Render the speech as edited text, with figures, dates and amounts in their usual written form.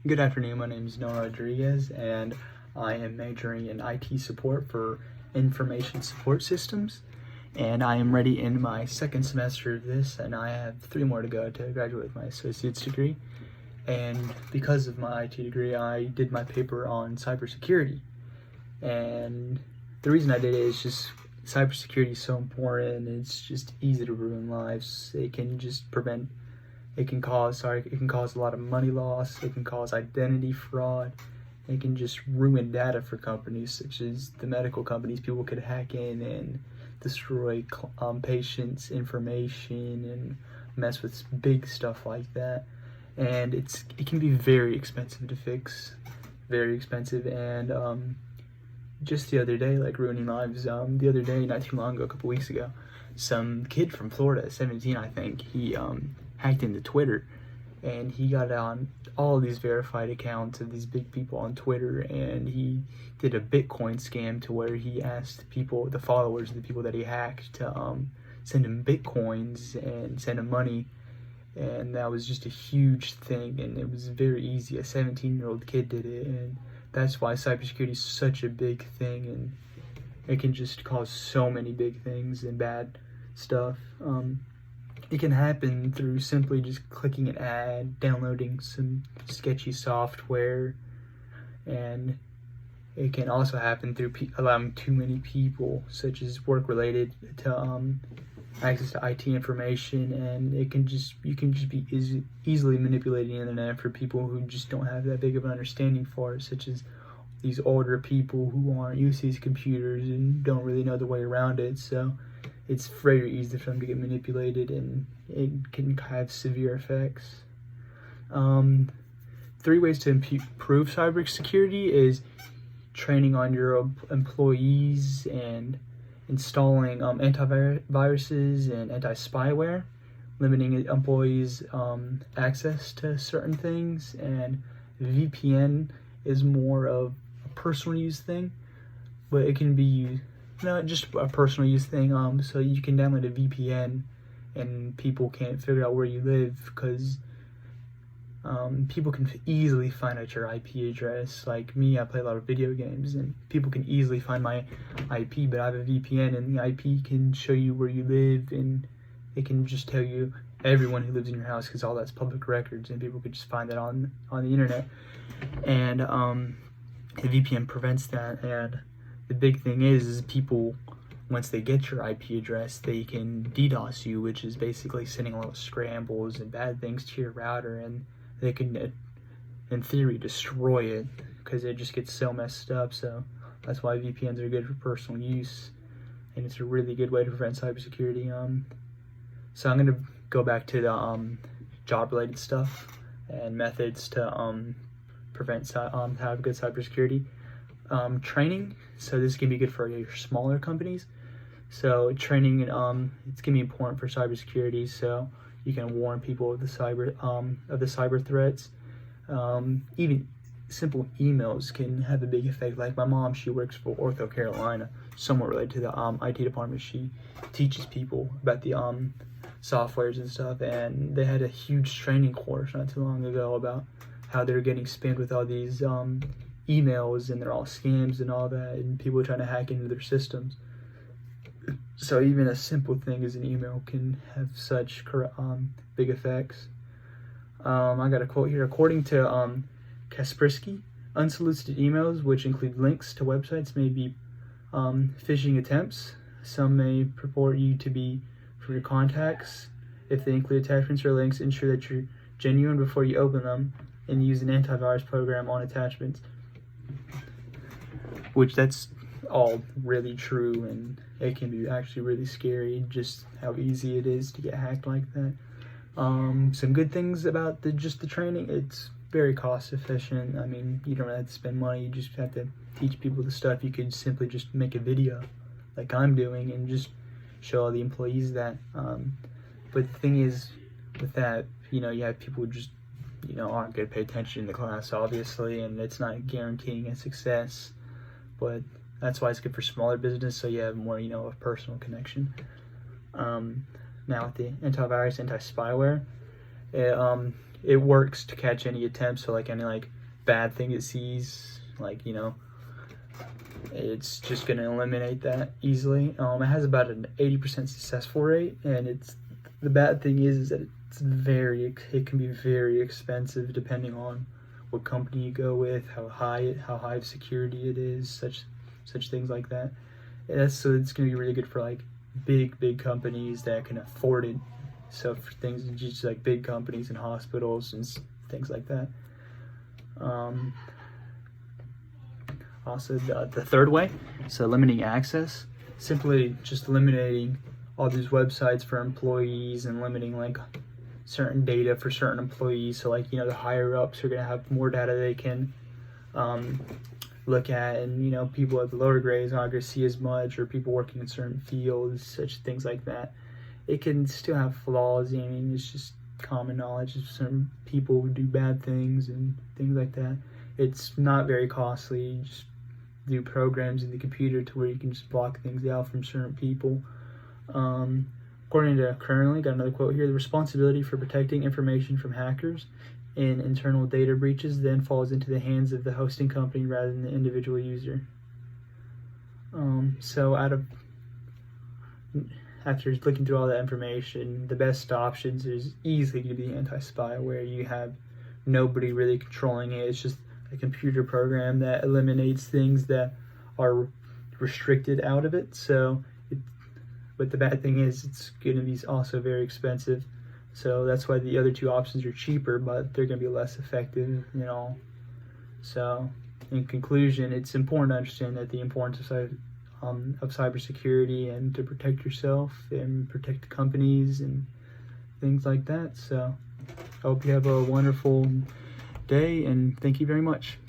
Good afternoon, my name is Noah Rodriguez, and I am majoring in IT support for information support systems. And I am ready in my second semester of this, and I have 3 more to go to graduate with my associate's degree. And because of my IT degree, I did my paper on cybersecurity. And the reason I did it is just cybersecurity is so important. It's just easy to ruin lives. It can cause a lot of money loss. It can cause identity fraud. It can just ruin data for companies such as the medical companies. People could hack in and destroy patients' information and mess with big stuff like that. And it can be very expensive to fix, very expensive. And just the other day, like ruining lives. The other day, not too long ago, a couple weeks ago, some kid from Florida, 17, I think, he hacked into Twitter, and he got on all these verified accounts of these big people on Twitter, and he did a Bitcoin scam to where he asked people, the followers of the people that he hacked, to send him Bitcoins and send him money. And that was just a huge thing, and it was very easy. A 17-year-old kid did it, and that's why cybersecurity is such a big thing, and it can just cause so many big things and bad stuff. It can happen through simply just clicking an ad, downloading some sketchy software, and it can also happen through allowing too many people, such as work-related, to access to IT information, and you can just be easily manipulating the internet for people who just don't have that big of an understanding for it, such as these older people who aren't used to these computers and don't really know the way around it. So it's very easy for them to get manipulated, and it can have severe effects. 3 ways to improve cybersecurity is training on your employees and installing antiviruses and anti-spyware, limiting employees' access to certain things, and VPN is more of a personal use thing, but it can be used, not just a personal use thing. So you can download a VPN, and people can't figure out where you live because people can easily find out your IP address. Like me, I play a lot of video games, and people can easily find my IP, but I have a VPN, and the IP can show you where you live, and it can just tell you everyone who lives in your house, because all that's public records, and people could just find that on the internet. And the VPN prevents that. And the big thing is people, once they get your IP address, they can DDoS you, which is basically sending a lot of scrambles and bad things to your router, and they can, in theory, destroy it because it just gets so messed up. So that's why VPNs are good for personal use, and it's a really good way to prevent cybersecurity. So I'm gonna go back to the job-related stuff and methods to have good cybersecurity. Training. So this can be good for your smaller companies. So training, it's gonna be important for cybersecurity. So you can warn people of the cyber threats. Even simple emails can have a big effect. Like my mom, she works for Ortho Carolina, somewhat related to the IT department. She teaches people about the softwares and stuff, and they had a huge training course not too long ago about how they're getting spammed with all these emails, and they're all scams and all that, and people are trying to hack into their systems. So even a simple thing as an email can have such big effects. I got a quote here. According to Kaspersky, unsolicited emails, which include links to websites, may be phishing attempts. Some may purport you to be from your contacts. If they include attachments or links, ensure that you're genuine before you open them, and use an antivirus program on attachments. Which that's all really true, and it can be actually really scary just how easy it is to get hacked like that. Some good things about the training: it's very cost efficient. I mean, you don't have to spend money, you just have to teach people the stuff. You could simply just make a video like I'm doing and just show all the employees that. But the thing is with that, you have people who just aren't going to pay attention in the class, obviously, and it's not guaranteeing a success. But that's why it's good for smaller business, so you have more, a personal connection. Now with the antivirus, anti-spyware, it works to catch any attempts. So like any like bad thing it sees, like, you know, it's just going to eliminate that easily. It has about an 80% successful rate, and the bad thing is that it can be very expensive depending on what company you go with, how high of security it is, such things like that. So it's going to be really good for like big companies that can afford it. So for things just like big companies and hospitals and things like that. Also, the third way, so limiting access, simply just eliminating all these websites for employees and limiting like certain data for certain employees. So like, you know, the higher ups are going to have more data they can look at, and, you know, people at the lower grades aren't going to see as much, or people working in certain fields, such things like that. It can still have flaws. I mean, it's just common knowledge that certain people would do bad things and things like that. It's not very costly. You just do programs in the computer to where you can just block things out from certain people. According to currently, got another quote here, the responsibility for protecting information from hackers and internal data breaches then falls into the hands of the hosting company rather than the individual user. So after looking through all that information, the best options is easily going to be anti-spy, where you have nobody really controlling it. It's just a computer program that eliminates things that are restricted out of it. But the bad thing is it's going to be also very expensive. So that's why the other two options are cheaper, but they're going to be less effective, you know. So in conclusion, it's important to understand that the importance of cybersecurity and to protect yourself and protect companies and things like that. So I hope you have a wonderful day, and thank you very much.